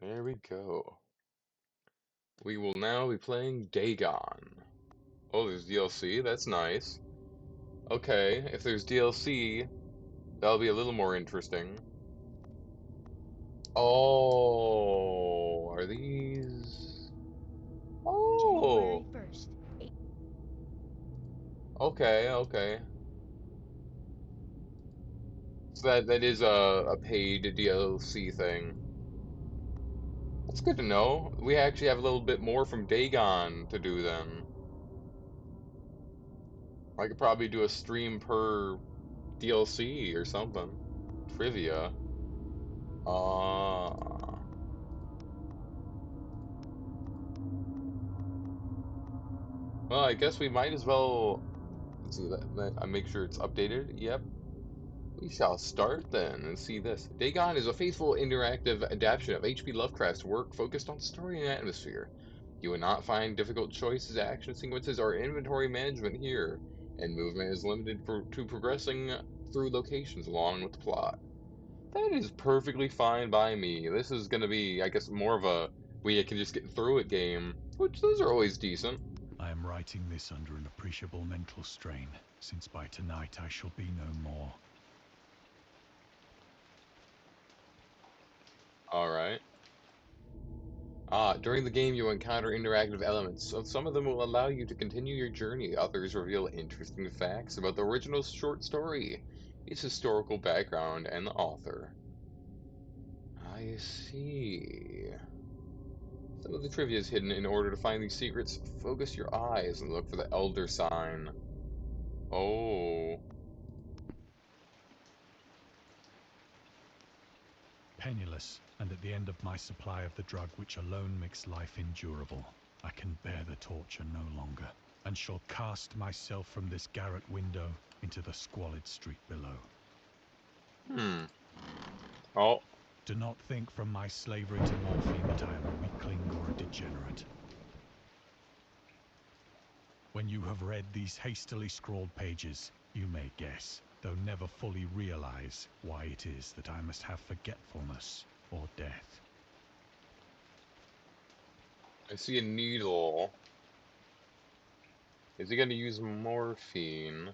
There we go. We will now be playing Dagon. Oh, there's DLC? That's nice. Okay, if there's DLC, that'll be a little more interesting. Oh, are these... January Oh, 1st. okay. So that is a paid DLC thing. That's good to know. We actually have a little bit more from Dagon to do then. I could probably do a stream per DLC or something. Trivia. Ah. Well, I guess we might as well. Let's see that. I make sure it's updated. Yep. We shall start then and see this. Dagon is a faithful, interactive adaptation of H.P. Lovecraft's work focused on story and atmosphere. You will not find difficult choices, action sequences, or inventory management here, and movement is limited to progressing through locations along with the plot. That is perfectly fine by me. This is gonna be, I guess, more of a we can just get through it game, which those are always decent. I am writing this under an appreciable mental strain, since by tonight I shall be no more. Alright. During the game you encounter interactive elements, so some of them will allow you to continue your journey, others reveal interesting facts about the original short story, its historical background, and the author. I see. Some of the trivia is hidden. In order to find these secrets, focus your eyes and look for the Elder sign. Oh. Penniless, and at the end of my supply of the drug which alone makes life endurable, I can bear the torture no longer, and shall cast myself from this garret window into the squalid street below. Hmm. Oh. Do not think from my slavery to morphine that I am a weakling or a degenerate. When you have read these hastily scrawled pages, you may guess, though never fully realize, why it is that I must have forgetfulness or death. I see a needle. Is he going to use morphine?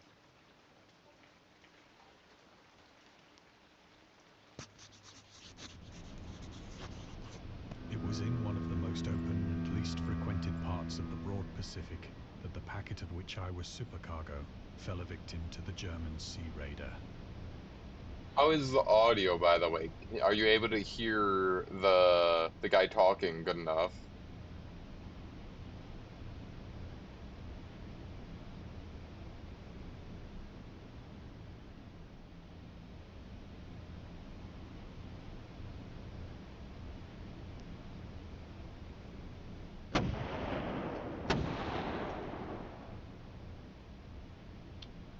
It was in one of the most open and least frequented parts of the broad Pacific that the packet of which I was supercargo fell a victim to the German sea raider. How is the audio, by the way? Are you able to hear the guy talking good enough?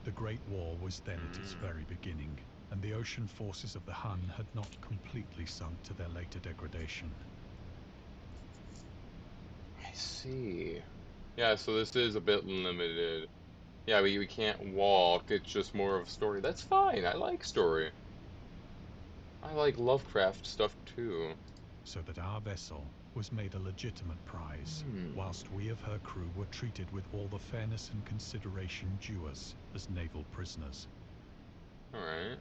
The Great War was then at its Hmm. very beginning, and the ocean forces of the Hun had not completely sunk to their later degradation. I see. Yeah, so this is a bit limited. Yeah, we can't walk, it's just more of a story. That's fine, I like story. I like Lovecraft stuff too. So that our vessel was made a legitimate prize, Hmm. whilst we of her crew were treated with all the fairness and consideration due us as naval prisoners. Alright.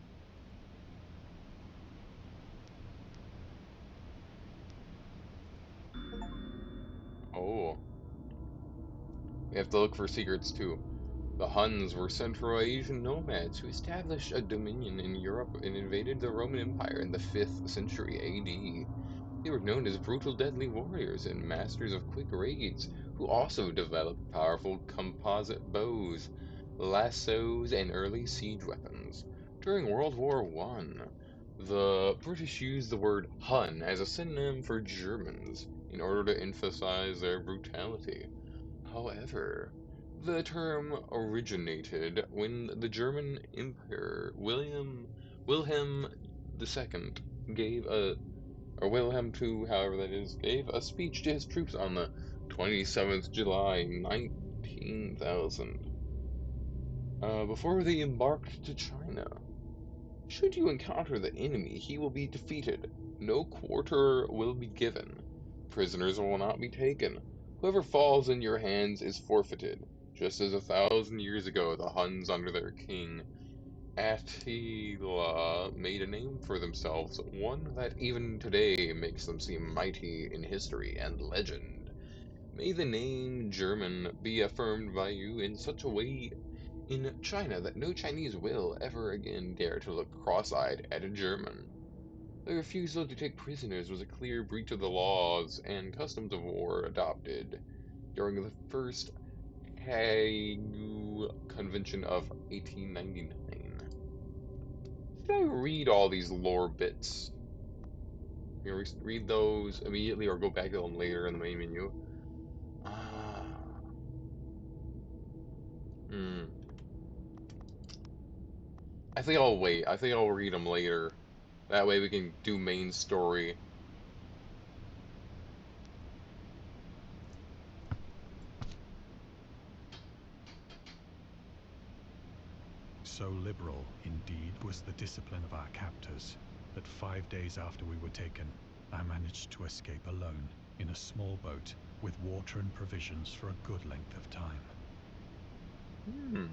Oh. We have to look for secrets too. The Huns were Central Asian nomads who established a dominion in Europe and invaded the Roman Empire in the 5th century AD. They were known as brutal, deadly warriors and masters of quick raids, who also developed powerful composite bows, lassos, and early siege weapons. During World War I, the British used the word Hun as a synonym for Germans in order to emphasize their brutality. However, the term originated when the German Emperor Wilhelm II gave a or Wilhelm II, however that is, gave a speech to his troops on the 27th July 19,000 before they embarked to China. Should you encounter the enemy, he will be defeated. No quarter will be given. Prisoners will not be taken. Whoever falls in your hands is forfeited, just as 1,000 years ago the Huns under their king Attila made a name for themselves, one that even today makes them seem mighty in history and legend. May the name German be affirmed by you in such a way in China that no Chinese will ever again dare to look cross-eyed at a German. The refusal to take prisoners was a clear breach of the laws and customs of war adopted during the First Hague Convention of 1899. Should I read all these lore bits? You know, read those immediately or go back to them later in the main menu? Ah. Hmm. I think I'll wait. I think I'll read them later. That way we can do main story. So liberal, indeed, was the discipline of our captors, that 5 days after we were taken, I managed to escape alone, in a small boat, with water and provisions for a good length of time. Hmm.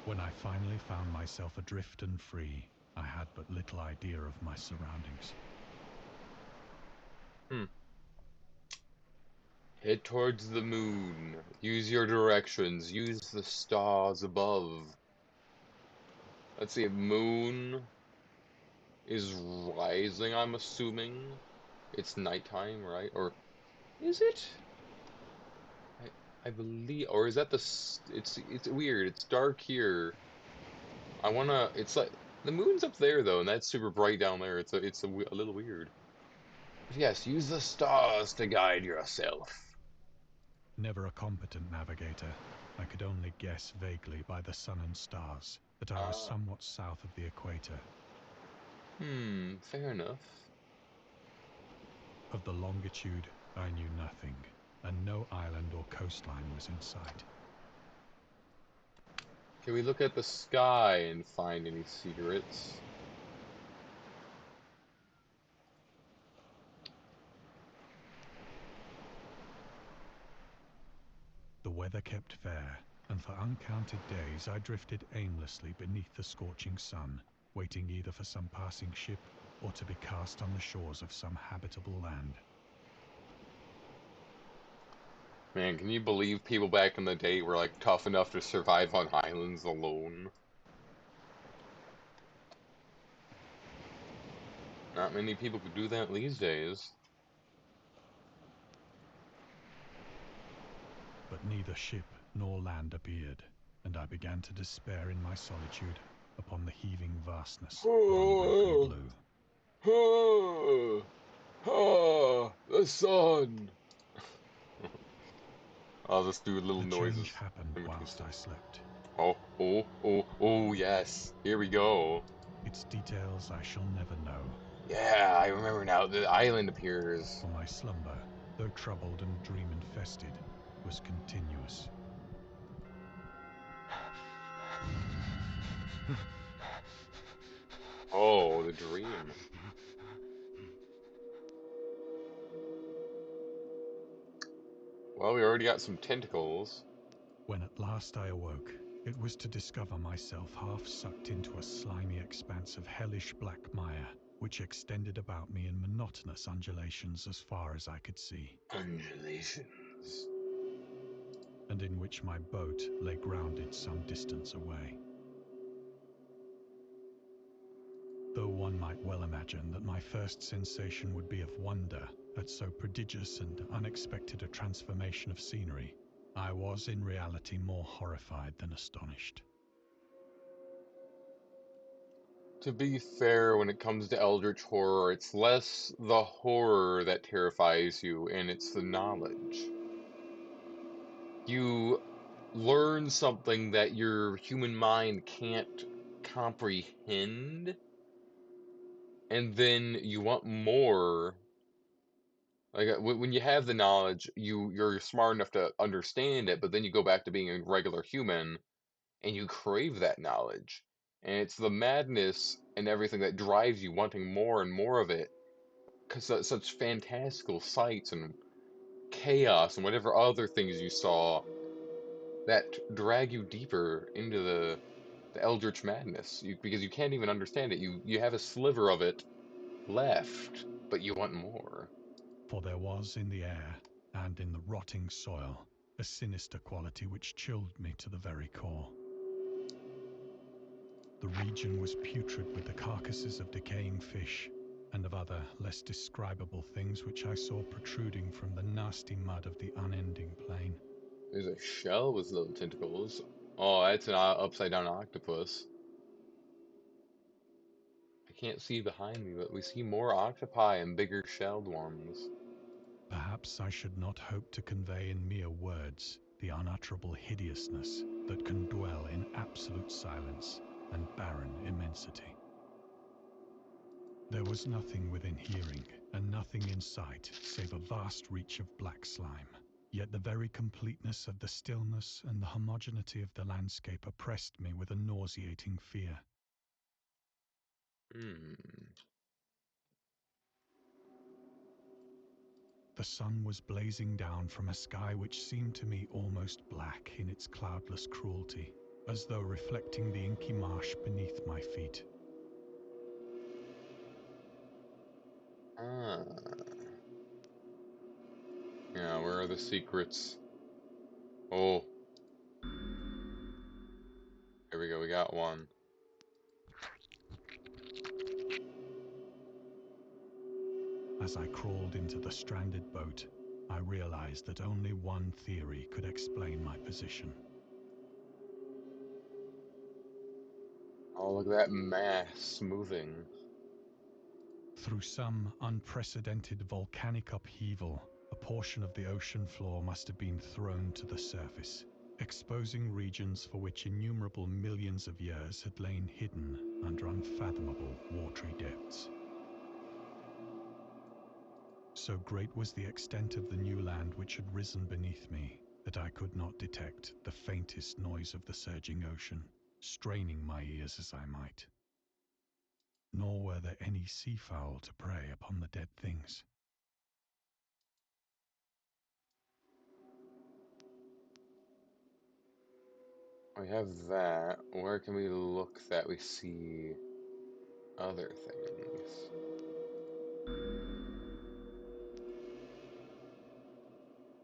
When I finally found myself adrift and free, I had but little idea of my surroundings. Hmm. Head towards the moon. Use your directions. Use the stars above. Let's see, moon is rising, I'm assuming. It's nighttime, right? Or is it? I believe, or is that it's weird. It's dark here. It's like, the moon's up there though, and that's super bright down there. A little weird. But yes, use the stars to guide yourself. Never a competent navigator, I could only guess vaguely by the sun and stars that I was Ah, somewhat south of the equator. fair enough. Of the longitude, I knew nothing, and no island or coastline was in sight. Can we look at the sky and find any secrets? The weather kept fair, and for uncounted days I drifted aimlessly beneath the scorching sun, waiting either for some passing ship or to be cast on the shores of some habitable land. Man, can you believe people back in the day were like tough enough to survive on islands alone? Not many people could do that these days. But neither ship nor land appeared, and I began to despair in my solitude upon the heaving vastness of unbroken blue. The sun! I'll just do little The change noises happened in between whilst stuff. I slept. Oh, yes. Here we go. Its details I shall never know, Yeah, I remember now. The island appears. for my slumber, though troubled and dream-infested, was continuous. Oh, the dream. Well, we already got some tentacles. When at last I awoke, it was to discover myself half sucked into a slimy expanse of hellish black mire, which extended about me in monotonous undulations as far as I could see, Undulations. and in which my boat lay grounded some distance away. Though one might well imagine that my first sensation would be of wonder at so prodigious and unexpected a transformation of scenery, I was in reality more horrified than astonished. To be fair, when it comes to Eldritch horror, it's less the horror that terrifies you, and it's the knowledge. You learn something that your human mind can't comprehend, and then you want more. Like when you have the knowledge, you're smart enough to understand it, but then you go back to being a regular human, and you crave that knowledge, and it's the madness and everything that drives you wanting more and more of it, because such fantastical sights and chaos and whatever other things you saw that drag you deeper into the eldritch madness, because you can't even understand it. You have a sliver of it left, but you want more. For there was in the air and in the rotting soil a sinister quality which chilled me to the very core. The region was putrid with the carcasses of decaying fish and of other less describable things which I saw protruding from the nasty mud of the unending plain. There's a shell with little tentacles. Oh, that's an upside down octopus. I can't see behind me, but we see more octopi and bigger shelled ones. Perhaps I should not hope to convey in mere words the unutterable hideousness that can dwell in absolute silence and barren immensity. There was nothing within hearing and nothing in sight save a vast reach of black slime. Yet the very completeness of the stillness and the homogeneity of the landscape oppressed me with a nauseating fear. Hmm. The sun was blazing down from a sky which seemed to me almost black in its cloudless cruelty, as though reflecting the inky marsh beneath my feet. Ah. Yeah, where are the secrets? Oh, here we go, we got one. As I crawled into the stranded boat, I realized that only one theory could explain my position. Oh, look at that mass moving. Through some unprecedented volcanic upheaval, a portion of the ocean floor must have been thrown to the surface, exposing regions for which innumerable millions of years had lain hidden under unfathomable watery depths. So great was the extent of the new land which had risen beneath me that I could not detect the faintest noise of the surging ocean, straining my ears as I might. Nor were there any seafowl to prey upon the dead things. We have that. Where can we look that we see other things?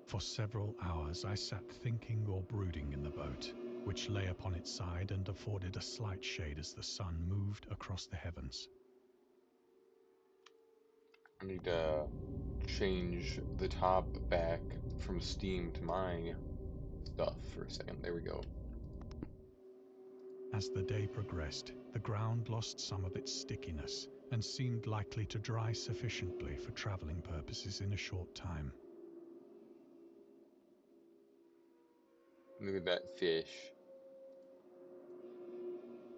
For several hours I sat thinking or brooding in the boat, which lay upon its side and afforded a slight shade as the sun moved across the heavens. I need to change the top back from Steam to my stuff for a second. There we go. As the day progressed, the ground lost some of its stickiness and seemed likely to dry sufficiently for traveling purposes in a short time. Look at that fish.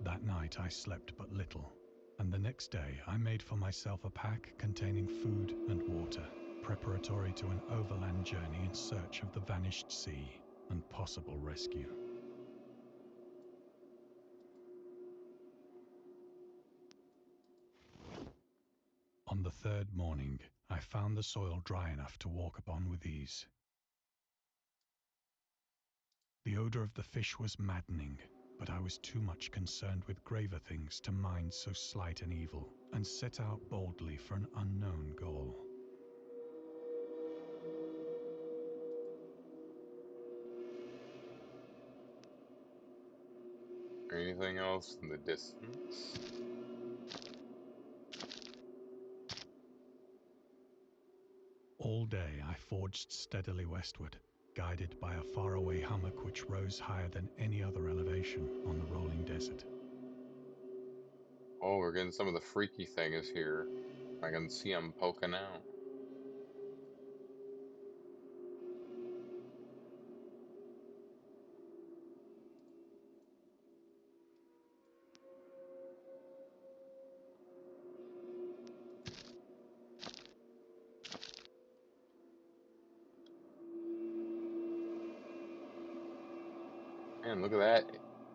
That night I slept but little, and the next day I made for myself a pack containing food and water, preparatory to an overland journey in search of the vanished sea and possible rescue. On the third morning, I found the soil dry enough to walk upon with ease. The odor of the fish was maddening, but I was too much concerned with graver things to mind so slight an evil, and set out boldly for an unknown goal. Anything else in the distance? All day I forged steadily westward, guided by a faraway hummock which rose higher than any other elevation on the rolling desert. Oh, we're getting some of the freaky things here. I can see them poking out. Man, look at that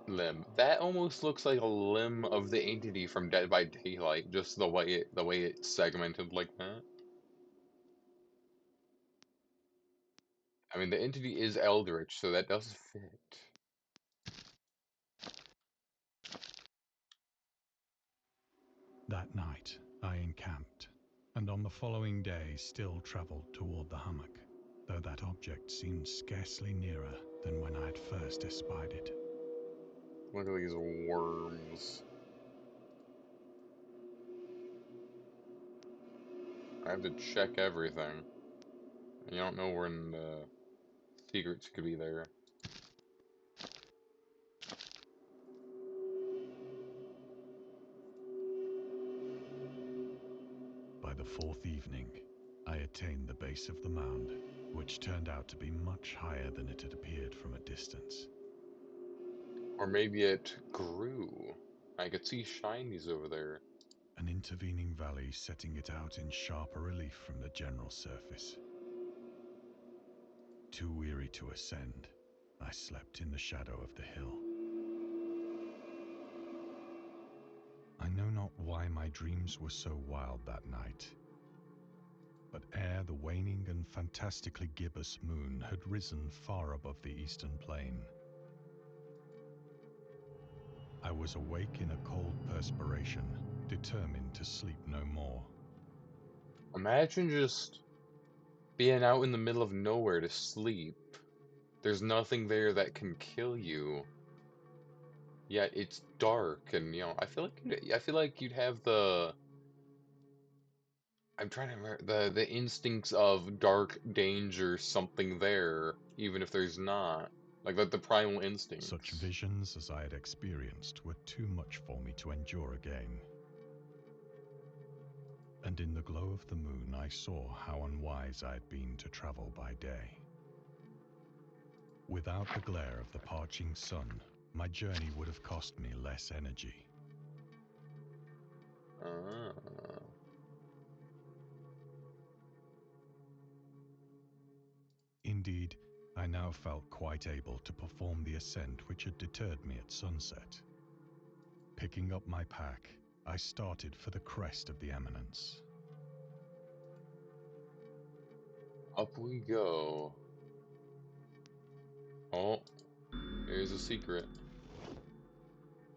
limb. That almost looks like a limb of the entity from Dead by Daylight, just the way it's segmented like that. I mean, the entity is eldritch, so that does fit. That night, I encamped, and on the following day still travelled toward the hummock, though that object seemed scarcely nearer than when I had first espied it. Look at these worms. I have to check everything. You don't know when the secrets could be there. By the fourth evening, I attained the base of the mound, which turned out to be much higher than it had appeared from a distance. Or maybe it grew. I could see shinies over there. An intervening valley setting it out in sharper relief from the general surface. Too weary to ascend, I slept in the shadow of the hill. I know not why my dreams were so wild that night, but ere the waning and fantastically gibbous moon had risen far above the eastern plain, I was awake in a cold perspiration, determined to sleep no more. Imagine just being out in the middle of nowhere to sleep. There's nothing there that can kill you. Yet it's dark, and I feel like you'd have the. I'm trying to remember the instincts of dark danger, something there, even if there's not. Like the primal Such instincts. visions as I had experienced were too much for me to endure again. And in the glow of the moon I saw how unwise I had been to travel by day. Without the glare of the parching sun, my journey would have cost me less energy. Ah. Indeed, I now felt quite able to perform the ascent which had deterred me at sunset. Picking up my pack, I started for the crest of the eminence. Up we go. Oh, here's a secret.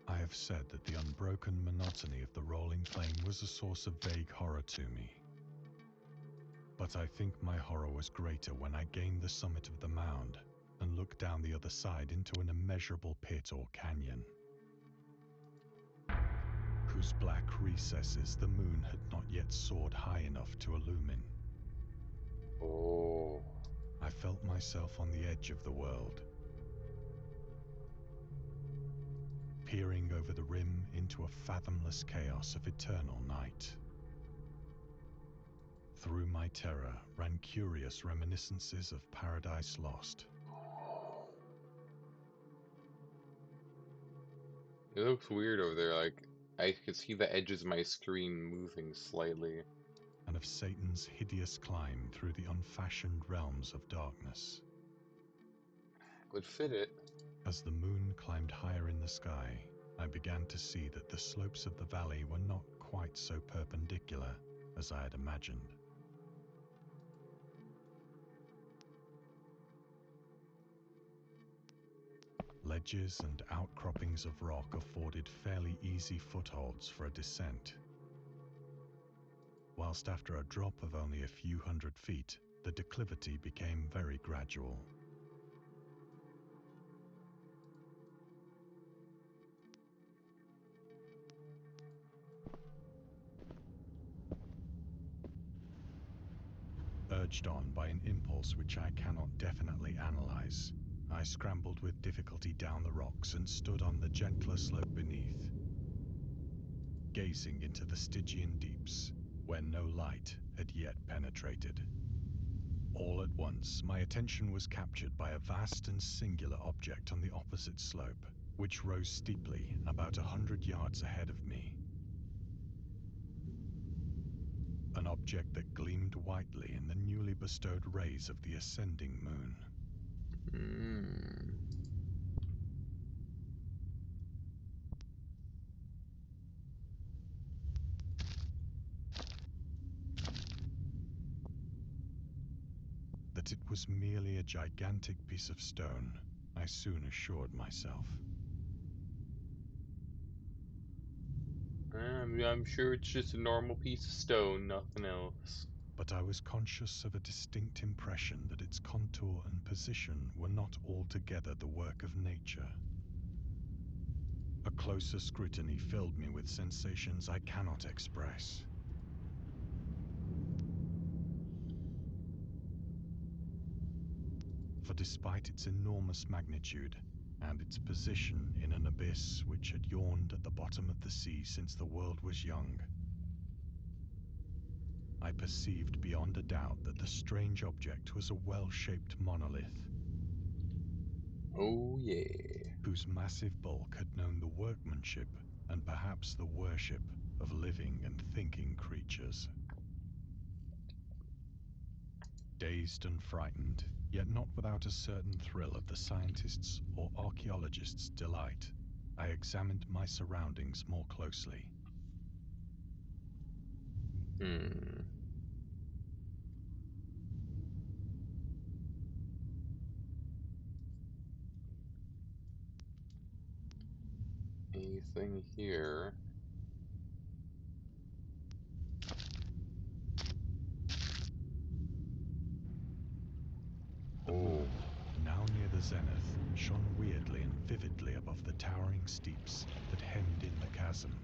I have said that the unbroken monotony of the rolling plain was a source of vague horror to me. But I think my horror was greater when I gained the summit of the mound and looked down the other side into an immeasurable pit or canyon, whose black recesses the moon had not yet soared high enough to illumine. Oh. I felt myself on the edge of the world, peering over the rim into a fathomless chaos of eternal night. Through my terror ran curious reminiscences of Paradise Lost. It looks weird over there, like I could see the edges of my screen moving slightly. And of Satan's hideous climb through the unfashioned realms of darkness. Would fit it. As the moon climbed higher in the sky, I began to see that the slopes of the valley were not quite so perpendicular as I had imagined. Ledges and outcroppings of rock afforded fairly easy footholds for a descent, whilst after a drop of only a few hundred feet, the declivity became very gradual. Urged on by an impulse which I cannot definitely analyze, I scrambled with difficulty down the rocks and stood on the gentler slope beneath, gazing into the Stygian deeps, where no light had yet penetrated. All at once, my attention was captured by a vast and singular object on the opposite slope, which rose steeply about 100 yards ahead of me. An object that gleamed whitely in the newly bestowed rays of the ascending moon. Hmm. That it was merely a gigantic piece of stone, I soon assured myself. I'm sure it's just a normal piece of stone, nothing else. But I was conscious of a distinct impression that its contour and position were not altogether the work of nature. A closer scrutiny filled me with sensations I cannot express. For despite its enormous magnitude and its position in an abyss which had yawned at the bottom of the sea since the world was young, I perceived beyond a doubt that the strange object was a well-shaped monolith, Oh yeah. whose massive bulk had known the workmanship and perhaps the worship of living and thinking creatures. Dazed and frightened, yet not without a certain thrill of the scientist's or archaeologist's delight, I examined my surroundings more closely. Anything here? The Oh. moon, now near the zenith, shone weirdly and vividly above the towering steeps that hemmed in the chasm.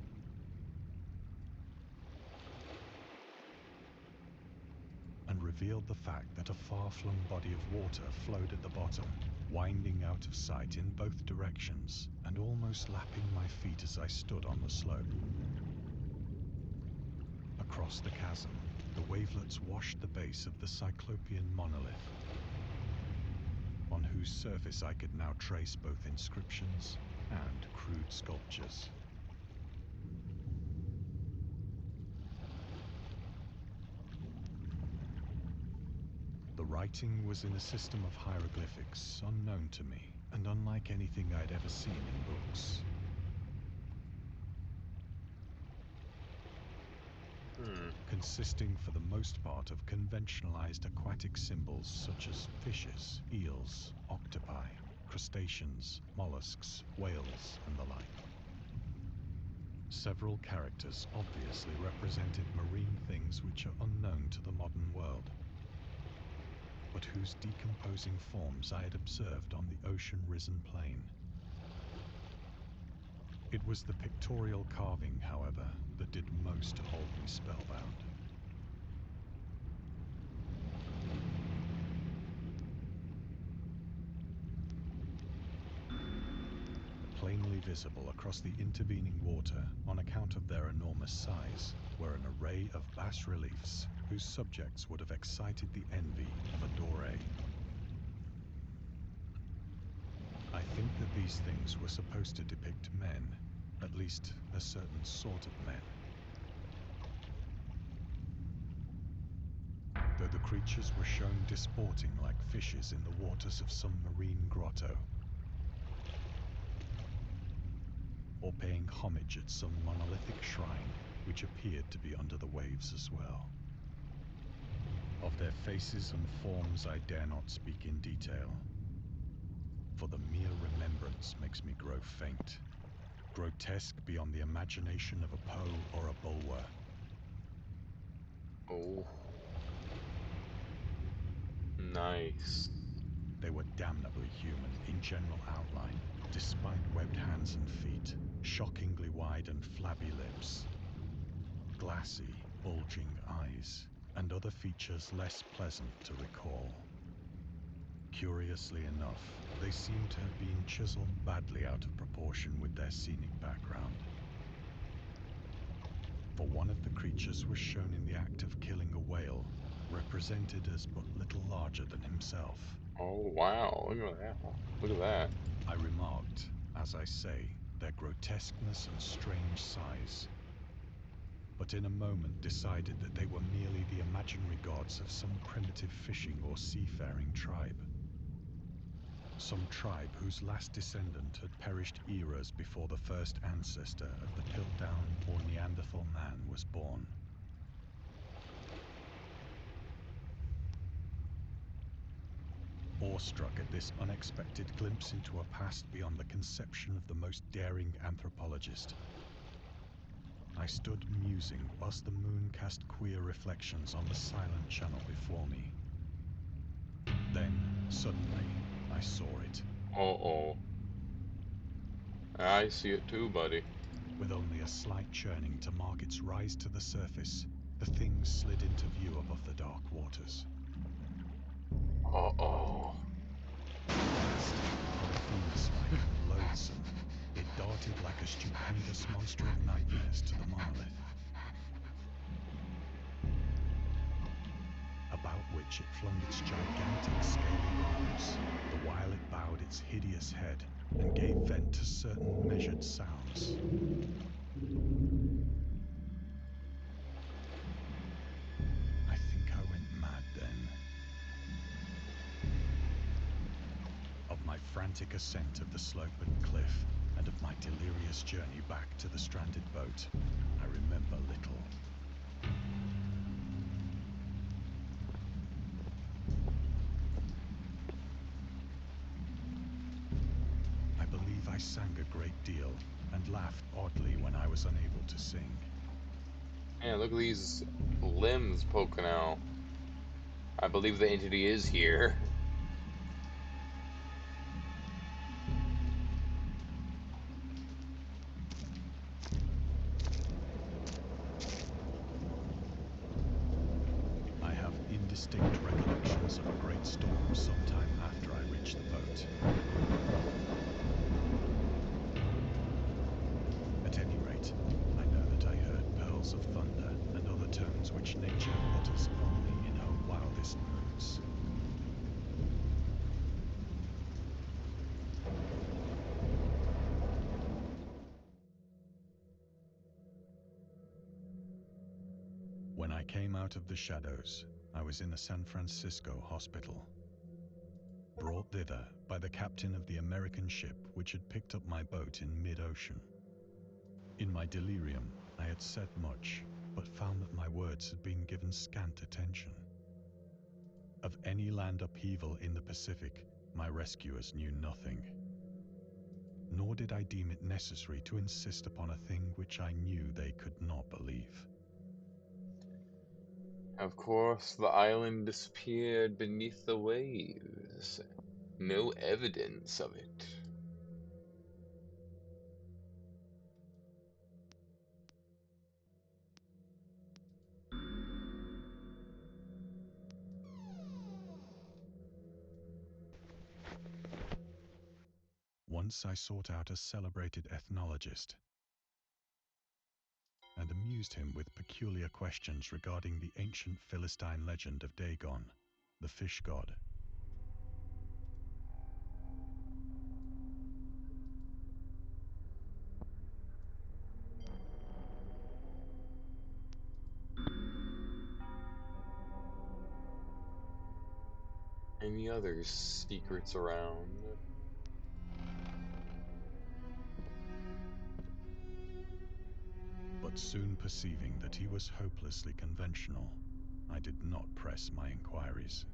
And revealed the fact that a far-flung body of water flowed at the bottom, winding out of sight in both directions and almost lapping my feet as I stood on the slope. Across the chasm, the wavelets washed the base of the Cyclopean monolith, on whose surface I could now trace both inscriptions and crude sculptures. The writing was in a system of hieroglyphics unknown to me and unlike anything I'd ever seen in books. Consisting for the most part of conventionalized aquatic symbols such as fishes, eels, octopi, crustaceans, mollusks, whales, and the like. Several characters obviously represented marine things which are unknown to the modern world, but whose decomposing forms I had observed on the ocean-risen plain. It was the pictorial carving, however, that did most to hold me spellbound. Plainly visible across the intervening water on account of their enormous size were an array of bas-reliefs whose subjects would have excited the envy of a Doré. I think that these things were supposed to depict men, at least a certain sort of men. Though the creatures were shown disporting like fishes in the waters of some marine grotto, or paying homage at some monolithic shrine which appeared to be under the waves as well. Of their faces and forms I dare not speak in detail, for the mere remembrance makes me grow faint, grotesque beyond the imagination of a Poe or a Bulwer. Oh. Nice. They were damnably human in general outline, despite webbed hands and feet, shockingly wide and flabby lips, glassy, bulging eyes, and other features less pleasant to recall. Curiously enough, they seemed to have been chiseled badly out of proportion with their scenic background. For one of the creatures was shown in the act of killing a whale, represented as but little larger than himself. Oh wow, look at that. Look at that. I remarked, as I say, their grotesqueness and strange size, but in a moment decided that they were merely the imaginary gods of some primitive fishing or seafaring tribe. Some tribe whose last descendant had perished eras before the first ancestor of the Piltdown or Neanderthal man was born. awestruck at this unexpected glimpse into a past beyond the conception of the most daring anthropologist. I stood musing whilst the moon cast queer reflections on the silent channel before me. Then, suddenly, I saw it. Uh-oh. I see it too, buddy. With only a slight churning to mark its rise to the surface, the thing slid into view above the dark waters. Uh-oh. Vast, polyphemus-like and loathsome, it darted like a stupendous monster of nightmares to the monolith, about which it flung its gigantic scaly arms, the while it bowed its hideous head and gave vent to certain measured sounds. I think I went mad then. Of my frantic ascent of the sloping cliff and of my delirious journey back to the stranded boat, I remember little. I believe I sang a great deal and laughed oddly when I was unable to sing. Man, look at these limbs poking out. I believe the entity is here. I have indistinct recollections of a great storm sometime after I reached the boat. At any rate, I know that I heard pearls of thunder and other tones which nature utters only in her wildest moods. When I came out of the shadows, I was in a San Francisco hospital, brought thither by the captain of the American ship which had picked up my boat in mid-ocean. In my delirium, I had said much, but found that my words had been given scant attention. Of any land upheaval in the Pacific, my rescuers knew nothing. Nor did I deem it necessary to insist upon a thing which I knew they could not believe. Of course, the island disappeared beneath the waves. No evidence of it. Once I sought out a celebrated ethnologist and amused him with peculiar questions regarding the ancient Philistine legend of Dagon, the fish god. Any other secrets around? But soon perceiving that he was hopelessly conventional, I did not press my inquiries.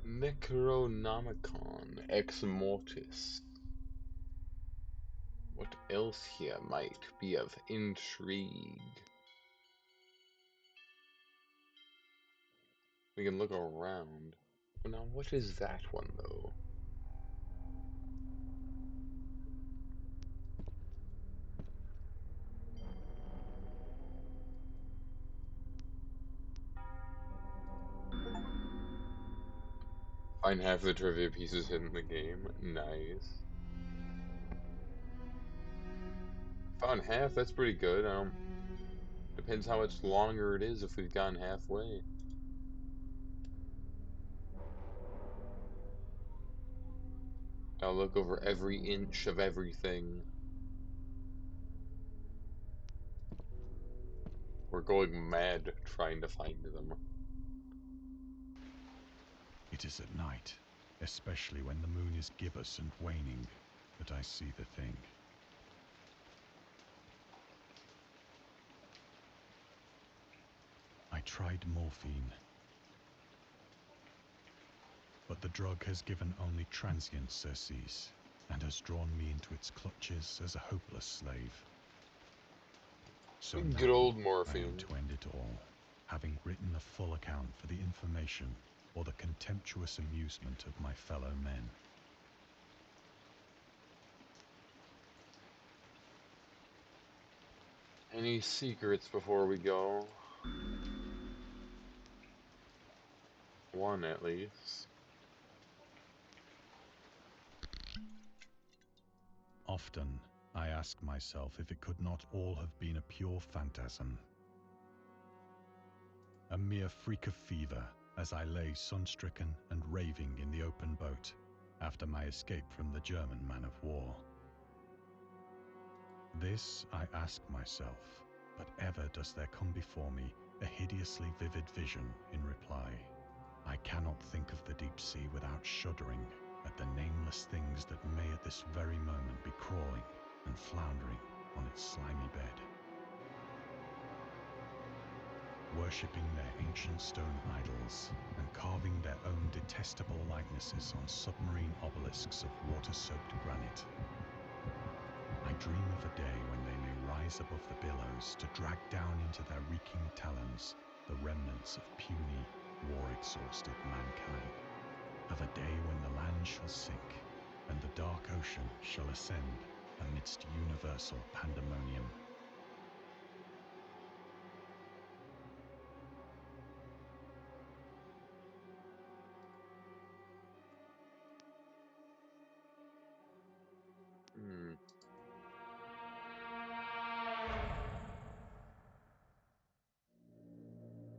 Necronomicon ex mortis. What else here might be of intrigue? We can look around. Now, what is that one, though? Find half the trivia pieces hidden in the game. Nice. Found half, that's pretty good. Depends how much longer it is if we've gone halfway. I'll look over every inch of everything. We're going mad trying to find them. It is at night, especially when the moon is gibbous and waning, that I see the thing. tried morphine, but the drug has given only transient surcease and has drawn me into its clutches as a hopeless slave. So Good now old I aim morphine. to end it all, having written a full account for the information or the contemptuous amusement of my fellow men. Any secrets before we go? One at least. Often, I ask myself if it could not all have been a pure phantasm. A mere freak of fever as I lay sun-stricken and raving in the open boat after my escape from the German man of war. This I ask myself, but ever does there come before me a hideously vivid vision in reply. I cannot think of the deep sea without shuddering at the nameless things that may at this very moment be crawling and floundering on its slimy bed, worshipping their ancient stone idols and carving their own detestable likenesses on submarine obelisks of water-soaked granite. I dream of a day when they may rise above the billows to drag down into their reeking talons the remnants of puny, war-exhausted mankind. Of a day when the land shall sink and the dark ocean shall ascend amidst universal pandemonium.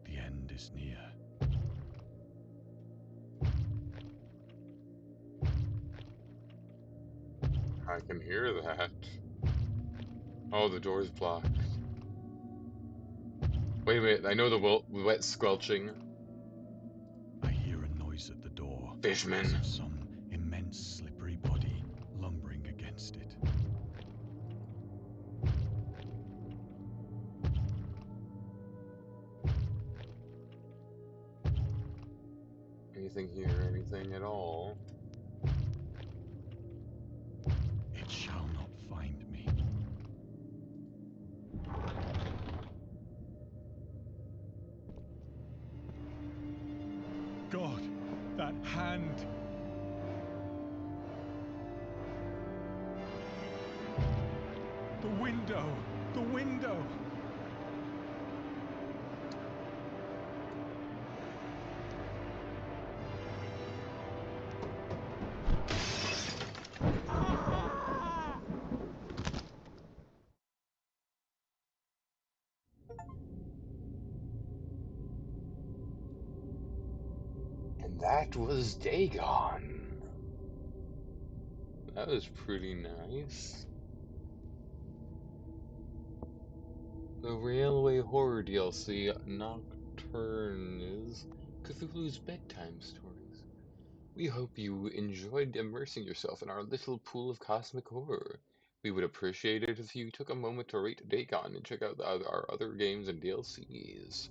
The end is near. I can hear that. Oh, the door's blocked. Wait, I know the wet squelching. I hear a noise at the door, Fishman. as of some immense slippery body lumbering against it. Anything here, anything at all? It shall not find me. God, that hand! The window! The window! And that was Dagon. That was pretty nice. The Railway Horror DLC Nocturne is Cthulhu's bedtime stories. We hope you enjoyed immersing yourself in our little pool of cosmic horror. We would appreciate it if you took a moment to rate Dagon and check out our other games and DLCs.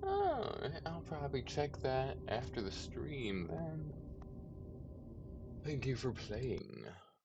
Oh, I'll probably check that after the stream then. Thank you for playing.